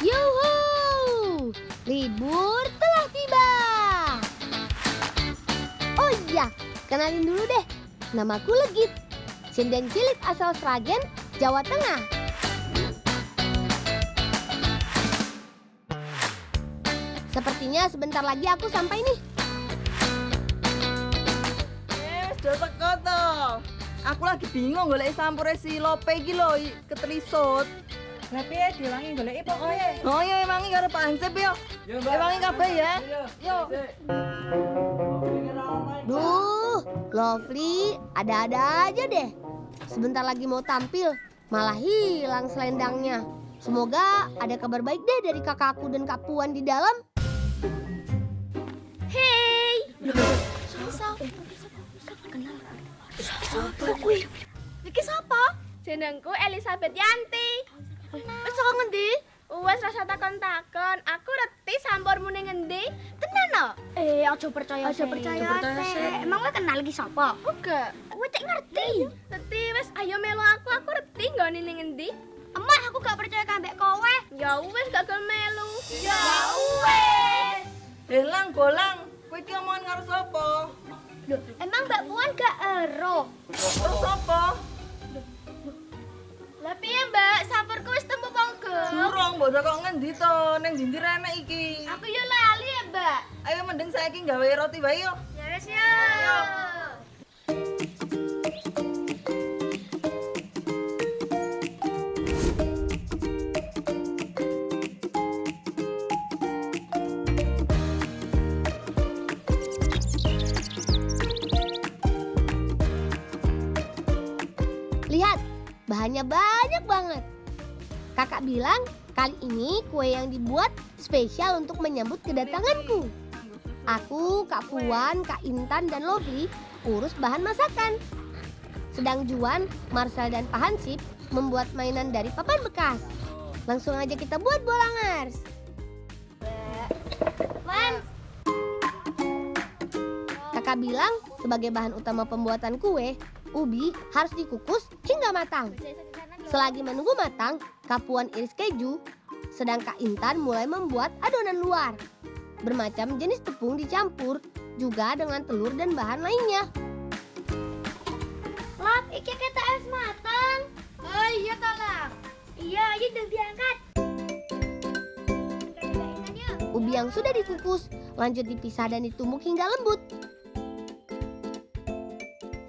Yuhu! Libur telah tiba. Oh iya, kenalin dulu deh. Namaku Legit. Sinden cilik asal Sragen, Jawa Tengah. Sepertinya sebentar lagi aku sampai nih. Wis do teko to. Aku lagi bingung golek sampure si Lope iki lho, ketelisut. Lah piye diwangi goleki pokoke. Oh iya emangi karo Pak Hansip yo. Emangi kabeh ya. Yo. Duh, Lovely, ada-ada aja deh. Sebentar lagi mau tampil, malah hilang selendangnya. Semoga ada kabar baik deh dari kakakku dan Kak Puan di dalam. Hey! Iki sapa? Jenengku Elizabeth Yanti. Wis saka ngendi? Wes rasa takon-takon. Aku reti sampurmu ning ngendi? Tenan no? Aja percaya sih. Emang kowe kenal iki sapa? Enggak. Kowe cek ngerti. Reti wis ayo melu aku reti nggone ning ngendi? Emah aku gak percaya kambek kowe. Ya wis gak gelem melu. Ya wis. Belang bolang, kowe iki omongan karo sapa? Loh, emang Mbak Puan gak ero? Karo sapa? Lah piye Mbak, sampurku wis temu ponggo. Durung, mbok kok ngendi to? Ning ndi renek iki? Aku yo lali ya, Mbak. Ayo mending saiki gawe roti wae yo. Ya wis ya. Lihat, bahannya banyak banget. Kakak bilang kali ini kue yang dibuat spesial untuk menyambut kedatanganku. Aku, Kak Puan, Kak Intan, dan Lovely urus bahan masakan. Sedang Juan, Marcel, dan Pak Hansip membuat mainan dari papan bekas. Langsung aja kita buat bolangers. Wan, Kakak bilang sebagai bahan utama pembuatan kue, ubi harus dikukus hingga matang. Selagi menunggu matang, Kak Puan iris keju, sedang Kak Intan mulai membuat adonan luar. Bermacam jenis tepung dicampur, juga dengan telur dan bahan lainnya. Lap, iki kita es matang. Oh iya tolong. Iya, ayo udah diangkat. Ubi yang sudah dikukus lanjut dipisah dan ditumbuk hingga lembut.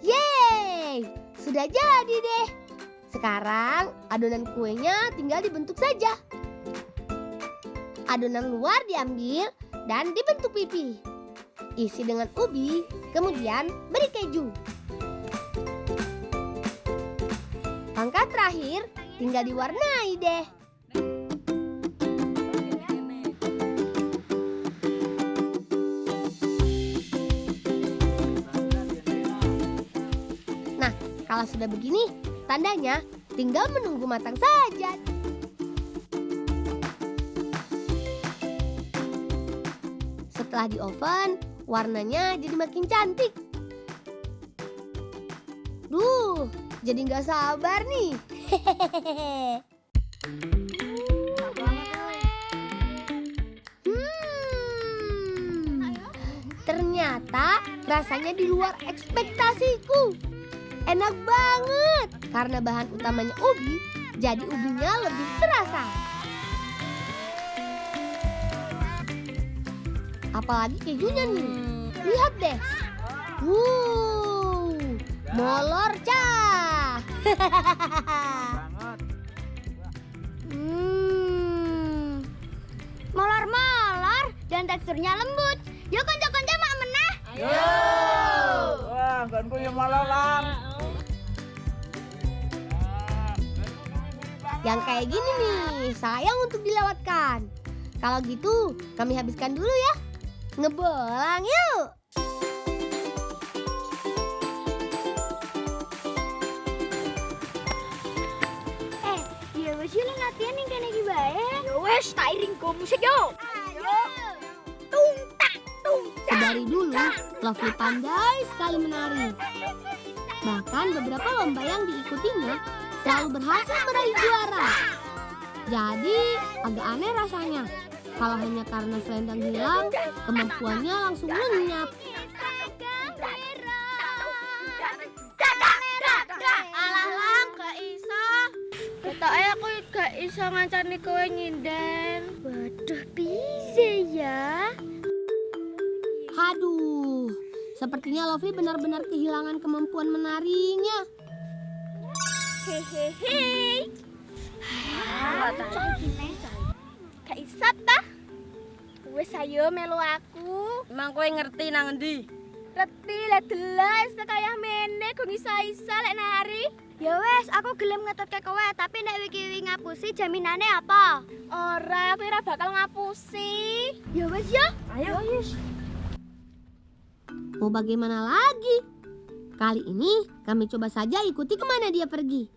Yeay, sudah jadi deh. Sekarang adonan kuenya tinggal dibentuk saja. Adonan luar diambil dan dibentuk pipi. Isi dengan ubi, kemudian beri keju. Langkah terakhir tinggal diwarnai deh. Nah, kalau sudah begini, tandanya tinggal menunggu matang saja. Setelah di oven, warnanya jadi makin cantik. Duh, jadi nggak sabar nih. Ternyata rasanya di luar ekspektasiku. Enak banget karena bahan utamanya ubi, jadi ubinya lebih terasa. Apalagi kejunya nih. Lihat deh. Molor cah. Molor-molor dan teksturnya lembut. Yuk konco-konco mak menah. Yo. Wah, ganku yo malah lang. Yang kayak gini nih, sayang untuk dilewatkan. Kalau gitu, kami habiskan dulu ya. Ngebolang yuk. Ya wes yuk latihan yang kene iki bae. Ya wes, tak iring go musik yo. Ayo. Tung tak tung. Sedari dulu, Lovely pandai sekali menari. Bahkan beberapa lomba yang diikutinya selalu berhasil meraih juara. Jadi agak aneh rasanya kalau hanya karena selendang hilang, kemampuannya langsung lenyap. Alah Lang, gak iso. Ketoke aku gak iso ngancani kowe nyinden. Waduh, bisa ya. Haduh, sepertinya Lovely benar-benar kehilangan kemampuan menarinya. Hehehe. Gak iso tah. Wis ayo melu aku. Emang kowe ngerti nang endi? Reti lah delas kaya mene go isa-isa lek nari. Ya wes, aku gelem ngetutke kowe, tapi nek wiki ngapusi jaminane apa? Ora, aku ora bakal ngapusi. Ya wes ya. Ayo. Mau bagaimana lagi? Kali ini kami coba saja ikuti kemana dia pergi.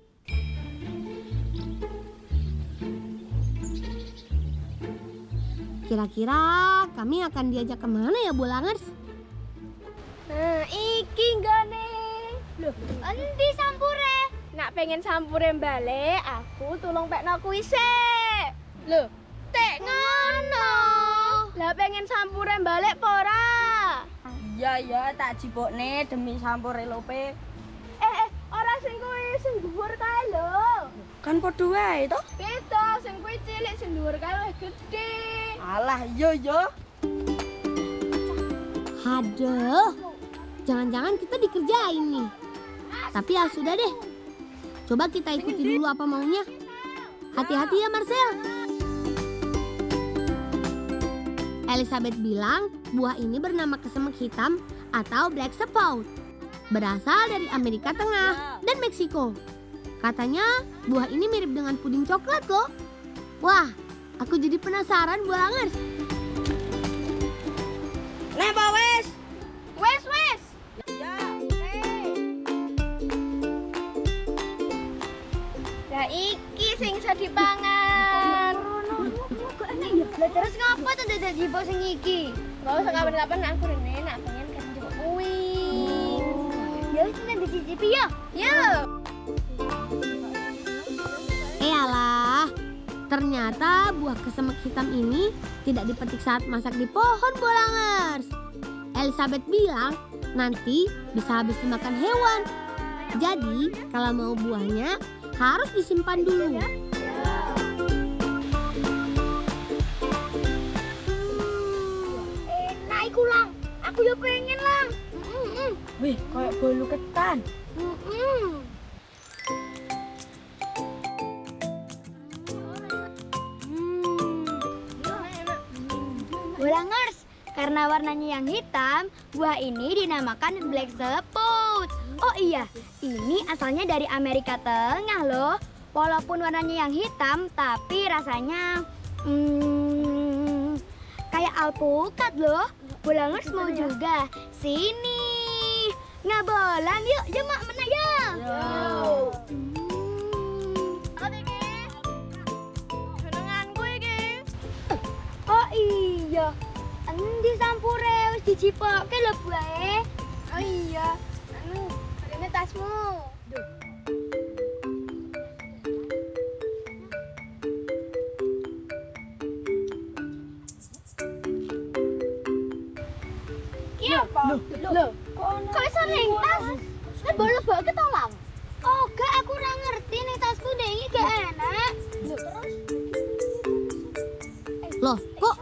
Kira-kira kami akan diajak kemana ya Bolangers? Nah, iki nggone. Loh, endi sampure? Nak pengen sampure balik, aku tulung pekno kuwi sik. Loh, tek ngono. Lah pengen sampure balik apa ora? Iya, tak jibokne demi sampure lope. Ora sing kuwi sing dhuwur kae lho. Kan padha wae to? Beda, sing kuwi cilik, sing dhuwur kae wis gedhe. Alah, iya. Haduh, jangan-jangan kita dikerjain nih. Tapi ya sudah deh, coba kita ikuti dulu apa maunya. Hati-hati ya Marcel. Elizabeth bilang buah ini bernama kesemek hitam atau black spout. Berasal dari Amerika Tengah dan Meksiko. Katanya buah ini mirip dengan puding coklat loh. Wah, aku jadi penasaran Bolangers. Nah, Pak wes. Wes. Ya. Lah iki sing iso dipangan. Lah terus ngapa tuh dadak jibo sing iki? Gak usah kapan-kapan aku rene nak pengen kan jibo kuwi. Ya wis nek dicicipi ya. Ya. Alah, ternyata buah kesemek hitam ini tidak dipetik saat masak di pohon Bolangers. Elizabeth bilang nanti bisa habis dimakan hewan. Jadi kalau mau buahnya harus disimpan dulu. Enak iku Lang. Aku yo pengen Lang. Wih, kayak bolu ketan. Bolangers, karena warnanya yang hitam, buah ini dinamakan black spout. Oh iya, ini asalnya dari Amerika Tengah loh. Walaupun warnanya yang hitam, tapi rasanya kayak alpukat loh. Bolangers mau juga? Sini, ngabolang yuk, mak mana ya? Oh iya, endi sampure wis dijipoke lho buahe. Oh iya, ini tasmu. Ki apa? Lho, kok iso ning tas? Nek boleh bawa ke tolang. Oh, gak aku ora ngerti ning tasku deh iki gak enak. Lho, terus Loh, kok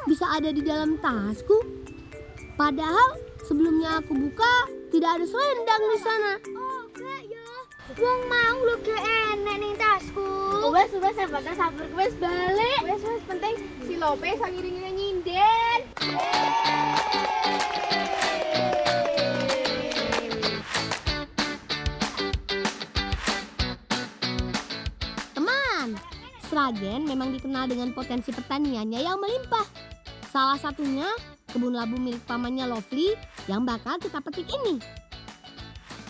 bisa ada di dalam tasku? Padahal sebelumnya aku buka tidak ada selendang di sana. oh, gak ya. Wong mau lho gak enak ning tasku. Wes saya bakal sabar wes balik. Wes penting si Lope iso ngiring-ngiring nyinden. Teman, Sragen memang dikenal dengan potensi pertaniannya yang melimpah. Salah satunya kebun labu milik pamannya Lovely yang bakal kita petik ini.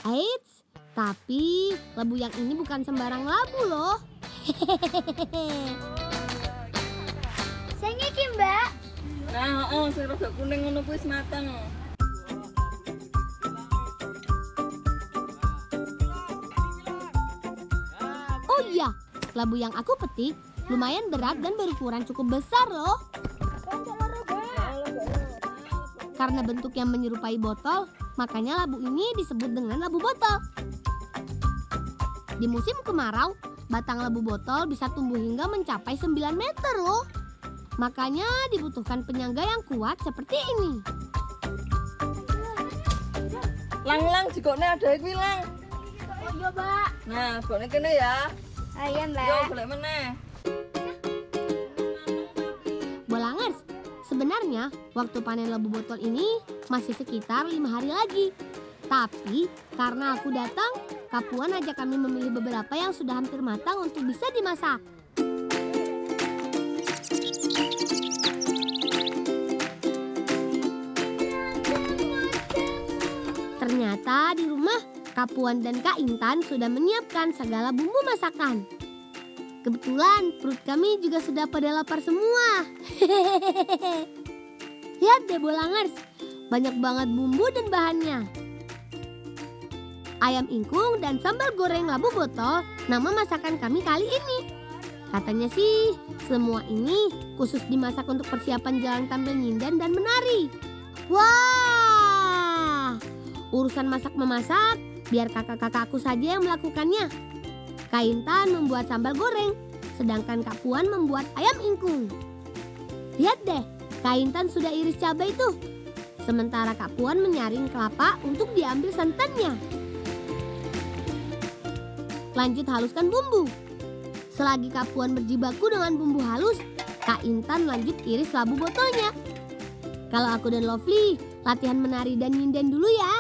Eits, tapi labu yang ini bukan sembarang labu loh. Sing iki, Mbak. Nah, sing rada kuning ngono kuwi wis mateng. Oh iya, labu yang aku petik lumayan berat dan berukuran cukup besar loh. Karena bentuknya menyerupai botol, makanya labu ini disebut dengan labu botol. Di musim kemarau, batang labu botol bisa tumbuh hingga mencapai 9 meter loh. Makanya dibutuhkan penyangga yang kuat seperti ini. Lang jikokne ada iki lang. Oh iya, Mbak. Nah, gokne kene ya. Ayo, Mbak. Yo golek meneh. Bolangers, sebenarnya waktu panen labu botol ini masih sekitar 5 hari lagi. Tapi karena aku datang, Kak Puan ajak kami memilih beberapa yang sudah hampir matang untuk bisa dimasak. Ternyata di rumah Kak Puan dan Kak Intan sudah menyiapkan segala bumbu masakan. Kebetulan perut kami juga sudah pada lapar semua. Lihat deh Bolangers, banyak banget bumbu dan bahannya. Ayam ingkung dan sambal goreng labu botol nama masakan kami kali ini. Katanya sih semua ini khusus dimasak untuk persiapan jalan tampil nyinden dan menari. Wah, urusan masak-memasak biar kakak-kakakku saja yang melakukannya. Kak Intan membuat sambal goreng, sedangkan Kak Puan membuat ayam ingkung. Lihat deh, Kak Intan sudah iris cabai tuh. Sementara Kak Puan menyaring kelapa untuk diambil santannya. Lanjut haluskan bumbu. Selagi Kak Puan berjibaku dengan bumbu halus, Kak Intan lanjut iris labu botolnya. Kalau aku dan Lovely latihan menari dan nyinden dulu ya.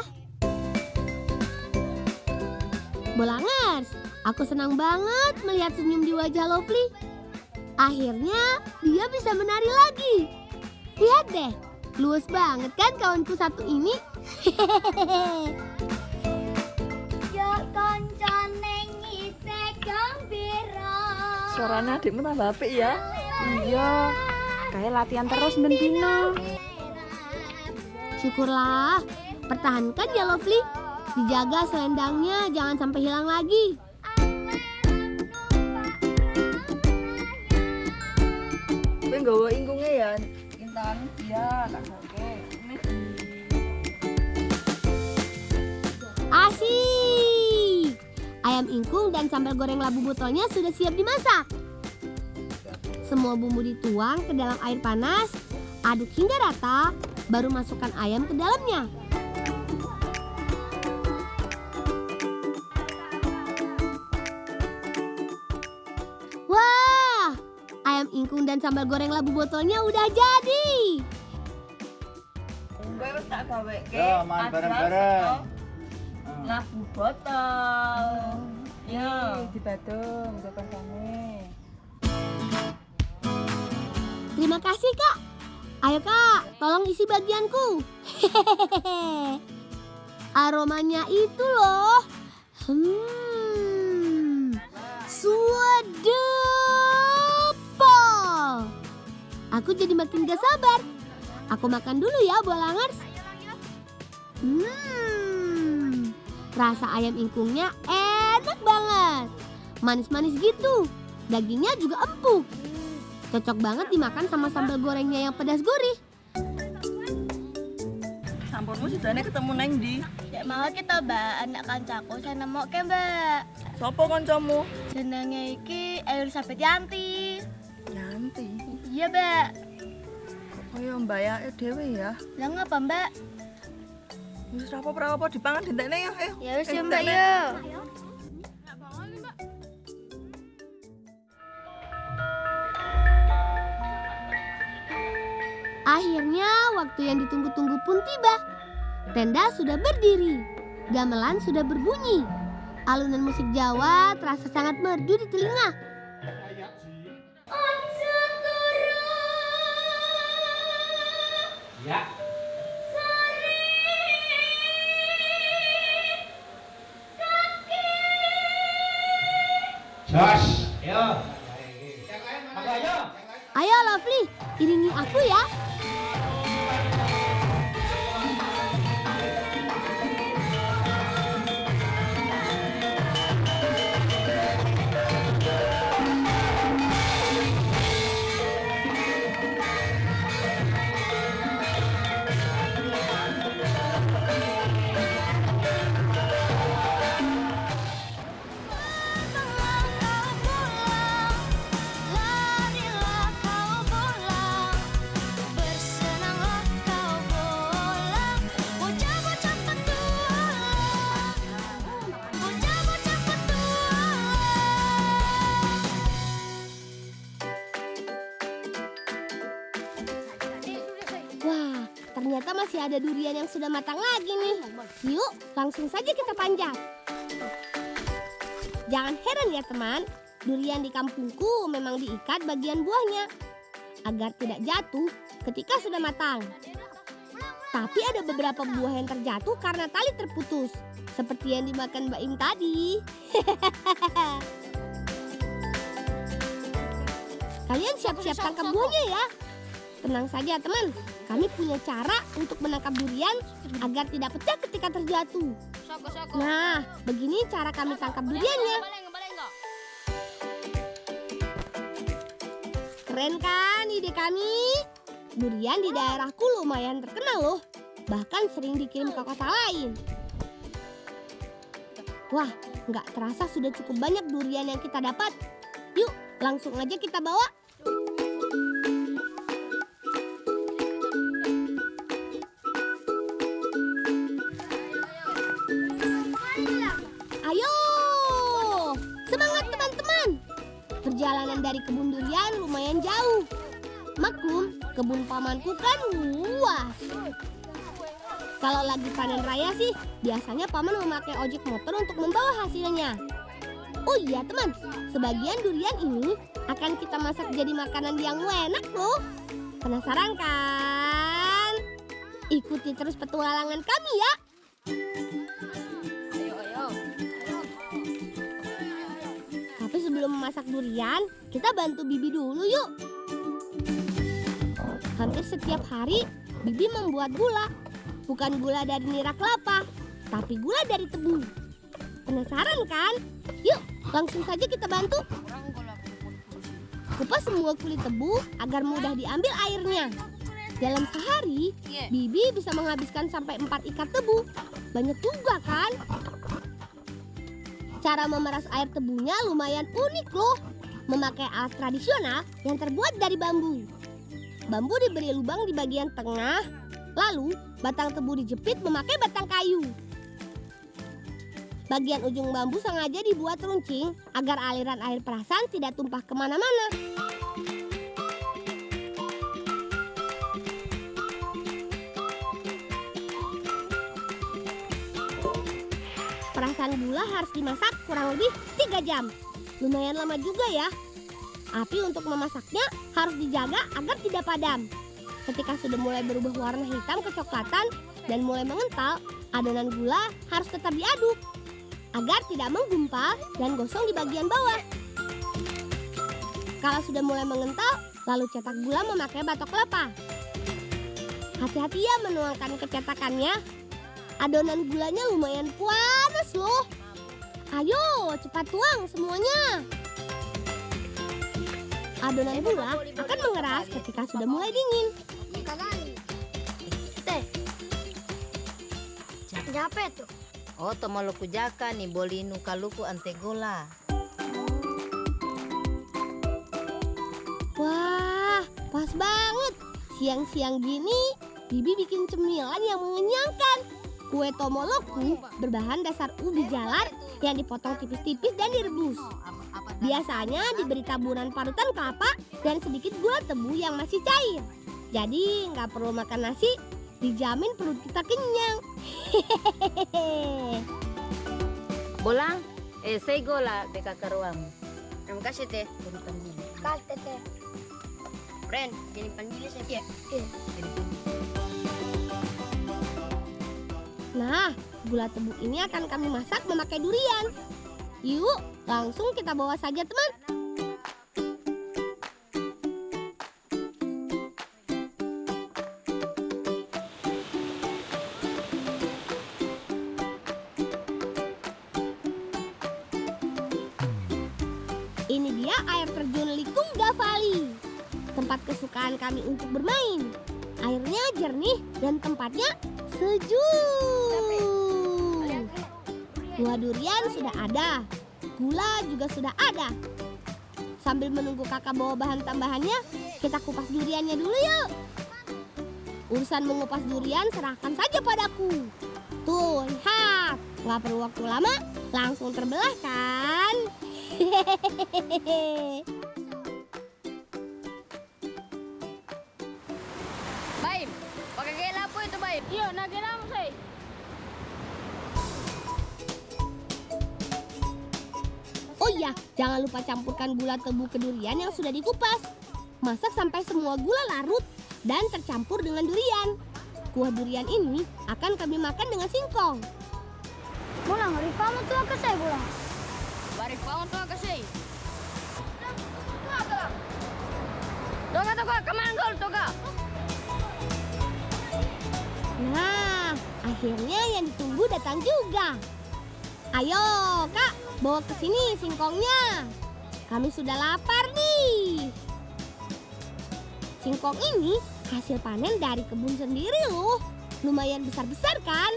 Bolangers, aku senang banget melihat senyum di wajah Lovely. Akhirnya dia bisa menari lagi. Lihat deh, luas banget kan kawanku satu ini. Yo koncone ngise gembira. Suaranya adikmu tambah apik ya. Iya, kayak latihan terus bendino. Syukurlah, pertahankan ya Lovely. Dijaga selendangnya jangan sampai hilang lagi. Kowe nggawa ingkunge ya, Intan. Iya, tak oke. Asik! Ayam ingkung dan sambal goreng labu botolnya sudah siap dimasak. Semua bumbu dituang ke dalam air panas, aduk hingga rata, baru masukkan ayam ke dalamnya. Wah, ayam ingkung dan sambal goreng labu botolnya udah jadi. Kowe wis tak gaweke. Ya, man, bareng-bareng. Labu botol. Ya, Di Badung, ke kancane. Terima kasih Kak. Ayo Kak, tolong isi bagianku. Hehehe. Aromanya itu loh. Swadepol. Aku jadi makin gak sabar. Aku makan dulu ya Bolangers. Rasa ayam ingkungnya enak banget. Manis-manis gitu. Dagingnya juga empuk. Cocok banget dimakan sama sambal gorengnya yang pedas gurih. sampurmu sidane ketemu neng ndi? Ya mau kita Mbak, anak kancaku saya nemokke Mbak. Sopo kancamu? Jenenge iki Elizabeth Yanti. Yanti. Iya Mbak. Kaya mbayake dhewe ya. Lah ngapa Mbak? Wis rapo-rapo dipangan dintekne ya, ayo. Ya wis ya Mbak ya. Akhirnya waktu yang ditunggu-tunggu pun tiba. Tenda sudah berdiri, gamelan sudah berbunyi. Alunan musik Jawa terasa sangat merdu di telinga. Ya. Jos, yo. Ayo Lovely, iringi aku ya. ada durian yang sudah matang lagi nih. Yuk, langsung saja kita panjat. Jangan heran ya teman, durian di kampungku memang diikat bagian buahnya agar tidak jatuh ketika sudah matang. Tapi ada beberapa buah yang terjatuh karena tali terputus, seperti yang dimakan Mbak Im tadi. Kalian siap-siap tangkap buahnya ya. Tenang saja teman, kami punya cara untuk menangkap durian agar tidak pecah ketika terjatuh. Nah, begini cara kami tangkap duriannya. Keren kan ide kami? Durian di daerahku lumayan terkenal loh. Bahkan sering dikirim ke kota lain. Wah, nggak terasa sudah cukup banyak durian yang kita dapat. Yuk, langsung aja kita bawa. Ayo, semangat teman-teman. Perjalanan dari kebun durian lumayan jauh. Maklum, kebun pamanku kan luas. Kalau lagi panen raya sih, biasanya paman memakai ojek motor untuk membawa hasilnya. Oh iya teman, sebagian durian ini akan kita masak jadi makanan yang enak loh. Penasaran kan? Ikuti terus petualangan kami ya. Tapi sebelum memasak durian, kita bantu Bibi dulu yuk. Hampir setiap hari, Bibi membuat gula. Bukan gula dari nira kelapa, tapi gula dari tebu. Penasaran kan? Yuk, langsung saja kita bantu. Kupas semua kulit tebu agar mudah diambil airnya. Dalam sehari, Bibi bisa menghabiskan sampai 4 ikat tebu. Banyak juga kan? Cara memeras air tebunya lumayan unik loh. Memakai alat tradisional yang terbuat dari bambu. Bambu diberi lubang di bagian tengah, lalu batang tebu dijepit memakai batang kayu. Bagian ujung bambu sengaja dibuat runcing agar aliran air perasan tidak tumpah kemana-mana. Perasan gula harus dimasak kurang lebih 3 jam. Lumayan lama juga ya. Api untuk memasaknya harus dijaga agar tidak padam. Ketika sudah mulai berubah warna hitam kecoklatan dan mulai mengental, adonan gula harus tetap diaduk agar tidak menggumpal dan gosong di bagian bawah. Kalau sudah mulai mengental, lalu cetak gula memakai batok kelapa. Hati-hati ya menuangkan kecetakannya. Adonan gulanya lumayan panas loh. Ayo cepat tuang semuanya. Adonan gula akan mengeras ketika sudah mulai dingin. Siapa itu? Oh, tomaluku jaka ni bolinu kaluku antegola. Wah, pas banget. Siang-siang gini, Bibi bikin cemilan yang mengenyangkan. Kue tomoloku berbahan dasar ubi jalar yang dipotong tipis-tipis dan direbus. Biasanya diberi taburan parutan kelapa dan sedikit gula tebu yang masih cair. Jadi nggak perlu makan nasi, dijamin perut kita kenyang. Bolang, saya gola beka karuang. Terima kasih teh. Kasih teh. Friend, jadi panggilnya saya. Nah, gula tebu ini akan kami masak memakai durian. Yuk, langsung kita bawa saja teman. Ini dia air terjun Likung Gavali, tempat kesukaan kami untuk bermain. Airnya jernih dan tempatnya sejuk. Buah durian sudah ada, gula juga sudah ada. Sambil menunggu kakak bawa bahan tambahannya, kita kupas duriannya dulu yuk. Urusan mengupas durian serahkan saja padaku. Tuh, lihat, nggak perlu waktu lama, langsung terbelah kan? Hehehe. Baim, pakai gaya apa itu Baim? Iyo, nagiramu say. Oh iya, jangan lupa campurkan gula tebu kedurian yang sudah dikupas. Masak sampai semua gula larut dan tercampur dengan durian. Kuah durian ini akan kami makan dengan singkong. Bolang, hari kamu tuh apa say, Bolang? Bari pangon to kasi. Toga. Toga, kamanggol toga. Nah, akhirnya yang ditunggu datang juga. Ayo, Kak, bawa ke sini singkongnya. Kami sudah lapar nih. Singkong ini hasil panen dari kebun sendiri loh. Lumayan besar-besar kan?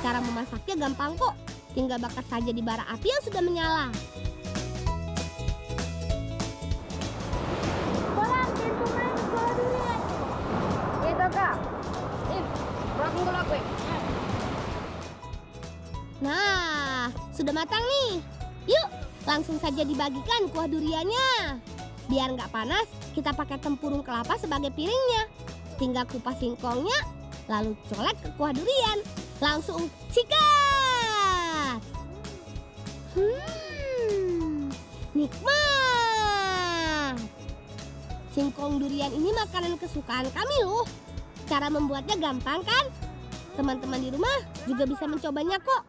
Cara memasaknya gampang kok. Tinggal bakar saja di bara api yang sudah menyala. Bolang, pintu main bola durian. Eh toga. Berapa ngol aku? Nah, sudah matang nih. Yuk, langsung saja dibagikan kuah duriannya. Biar nggak panas, kita pakai tempurung kelapa sebagai piringnya. Tinggal kupas singkongnya, lalu colek ke kuah durian. Langsung sikat. Nikmat. Singkong durian ini makanan kesukaan kami loh. Cara membuatnya gampang kan? Teman-teman di rumah juga bisa mencobanya kok.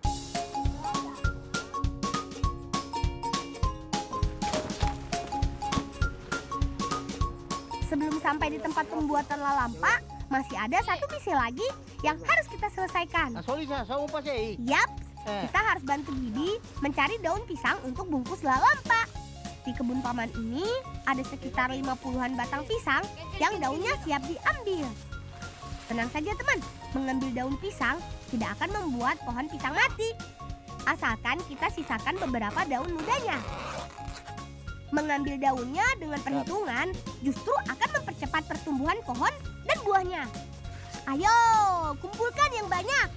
Sebelum sampai di tempat pembuatan lalampa, masih ada satu misi lagi yang harus kita selesaikan. Sorry sa, sa upas eh. Yap, kita harus bantu Bibi mencari daun pisang untuk bungkus lalampa. Di kebun paman ini ada sekitar 50-an batang pisang yang daunnya siap diambil. Tenang saja teman, mengambil daun pisang tidak akan membuat pohon pisang mati. Asalkan kita sisakan beberapa daun mudanya. Mengambil daunnya dengan perhitungan justru akan mempercepat pertumbuhan pohon dan buahnya. Ayo, kumpulkan yang banyak.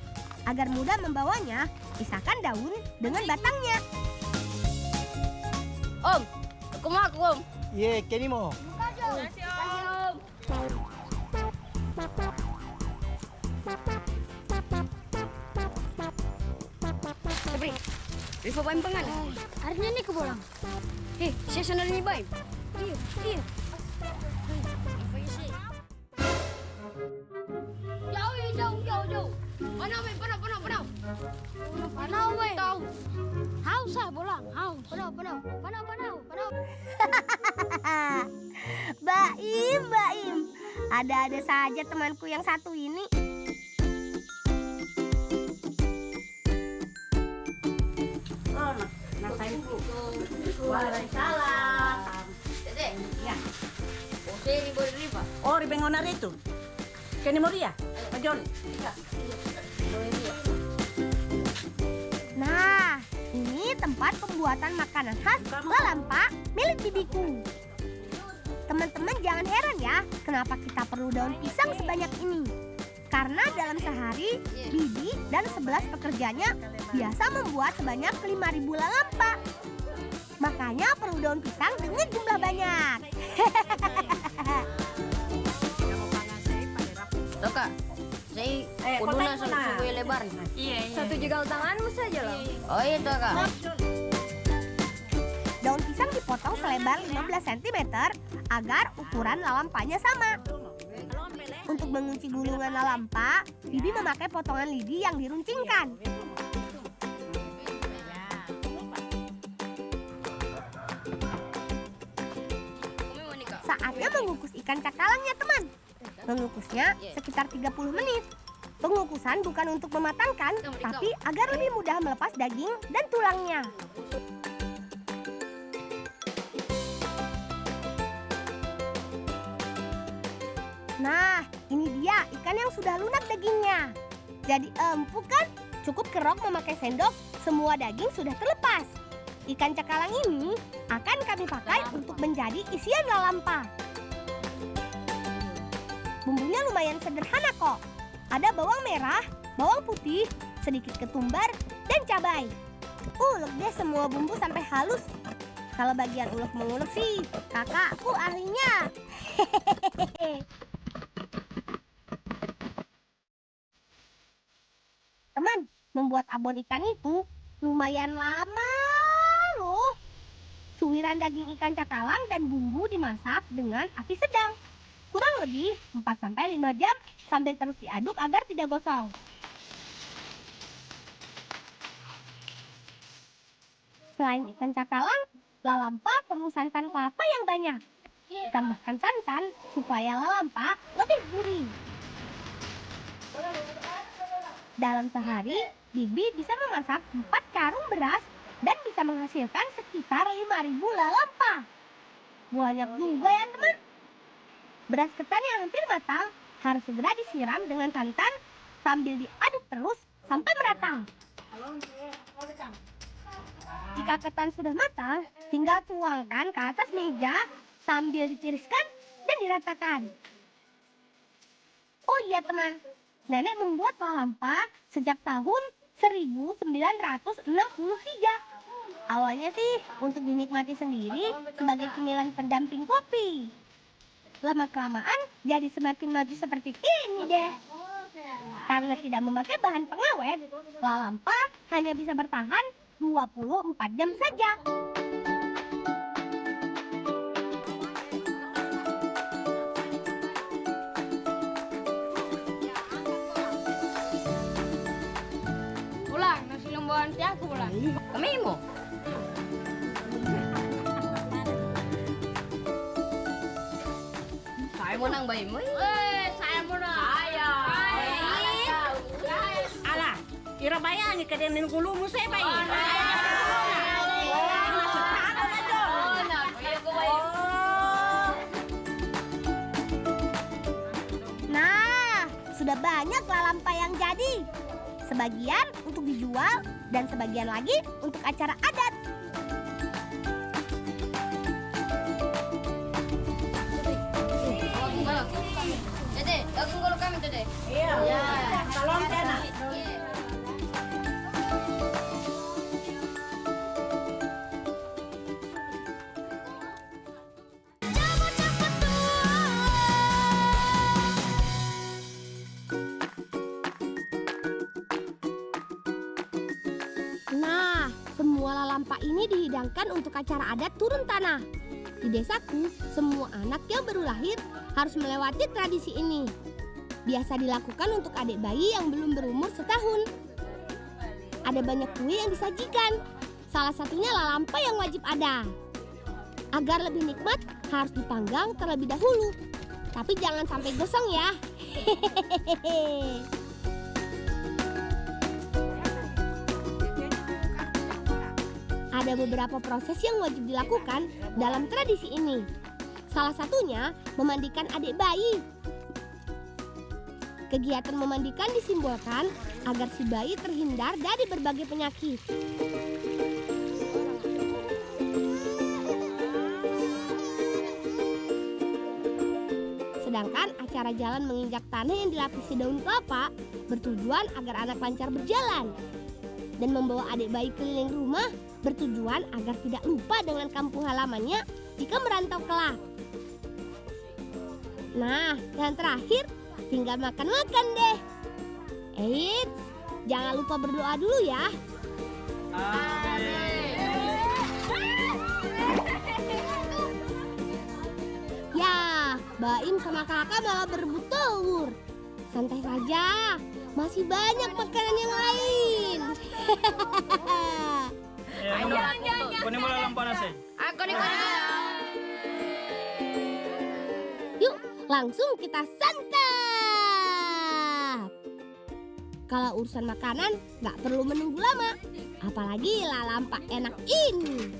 Agar mudah membawanya, pisahkan daun dengan batangnya. Om, aku mau Om. Ye, kini mo. Kasih Om. Sabri, Rifa baim pangan. Harinya nih ke Bolang. Siya sana rin ni baim. Iya. Apa isi? Jauh. Panaw, panaw. Panaw, weh. Tahu. Haus ah, Bolang, haus. Panaw. Baim. Ada-ada saja temanku yang satu ini. Waalaikumsalam. Dede. Ya. Ose ni boy Rifa. Oh, ribengonar itu. Kini mau dia? Major. Nah, ini tempat pembuatan makanan khas lalampa milik bibiku. Teman-teman jangan heran ya, kenapa kita perlu daun pisang sebanyak ini. Karena dalam sehari, Bibi dan 11 pekerjanya biasa membuat sebanyak 5.000 lalampa. Makanya perlu daun pisang dengan jumlah banyak. Toka, saya kudu na subuh lebar. Iya. Satu jegal tanganmu saja loh. Oh iya Toka. Daun pisang dipotong selebar 15 cm agar ukuran lalampanya sama. Untuk mengunci gulungan lalampa, Bibi memakai potongan lidi yang diruncingkan. Saatnya mengukus ikan cakalangnya teman. Mengukusnya sekitar 30 menit. Pengukusan bukan untuk mematangkan, tapi agar lebih mudah melepas daging dan tulangnya. Nah, ini dia ikan yang sudah lunak dagingnya. Jadi empuk kan? Cukup kerok memakai sendok, semua daging sudah terlepas. Ikan cakalang ini akan kami pakai untuk menjadi isian lalampa. Bumbunya lumayan sederhana kok. Ada bawang merah, bawang putih, sedikit ketumbar, dan cabai. Ulek deh semua bumbu sampai halus. Kalau bagian ulek-mengulek sih, kakakku ahlinya. Teman, membuat abon ikan itu lumayan lama loh. Suiran daging ikan cakalang dan bumbu dimasak dengan api sedang. Kurang lebih 4-5 jam sambil terus diaduk agar tidak gosong. Selain ikan cakalang, lalampa perlu santan kelapa yang banyak. Tambahkan santan supaya lalampa lebih gurih. Dalam sehari, Bibi bisa memasak 4 karung beras dan bisa menghasilkan sekitar 5.000 lalampa. Banyak juga ya teman. Beras ketan yang hampir matang harus segera disiram dengan santan sambil diaduk terus sampai merata. Jika ketan sudah matang, tinggal tuangkan ke atas meja sambil ditiriskan dan diratakan. Oh iya teman, nenek membuat lalampa sejak tahun 1963. Awalnya sih untuk dinikmati sendiri sebagai cemilan pendamping kopi. Lama-kelamaan jadi semakin maju seperti ini deh. Karena tidak memakai bahan pengawet, lalampa hanya bisa bertahan 24 jam saja. Pulang, nasi lembuan aku pulang. Kami mau. Saya mau nang bayi mo. Saya mau dong. Alah, kira bayang ikadenin kulumu saya bayi. Nah, sudah banyak lalampa yang jadi. Sebagian untuk dijual dan sebagian lagi untuk acara adat. Dede, gabung kalau kami Dede. Iya. Salam kena. Nah, semua lalampa ini dihidangkan untuk acara adat turun tanah. Di desaku, semua anak yang baru lahir harus melewati tradisi ini. Biasa dilakukan untuk adik bayi yang belum berumur setahun. Ada banyak kue yang disajikan. Salah satunya lalampa yang wajib ada. Agar lebih nikmat, harus dipanggang terlebih dahulu. Tapi jangan sampai gosong ya. Ada beberapa proses yang wajib dilakukan dalam tradisi ini. Salah satunya memandikan adik bayi. Kegiatan memandikan disimbolkan agar si bayi terhindar dari berbagai penyakit. Sedangkan acara jalan menginjak tanah yang dilapisi daun kelapa bertujuan agar anak lancar berjalan. Dan membawa adik bayi keliling rumah bertujuan agar tidak lupa dengan kampung halamannya jika merantau kelak. Nah, yang terakhir tinggal makan-makan deh. Eits, jangan lupa berdoa dulu ya. Ya, Baim sama kakak malah berebut telur. Santai saja, masih banyak makanan yang lain. Kunin mo lalampa na siya. Ako nih. Yuk, langsung kita santap. Kalau urusan makanan, nggak perlu menunggu lama. Apalagi lalampa enak ini.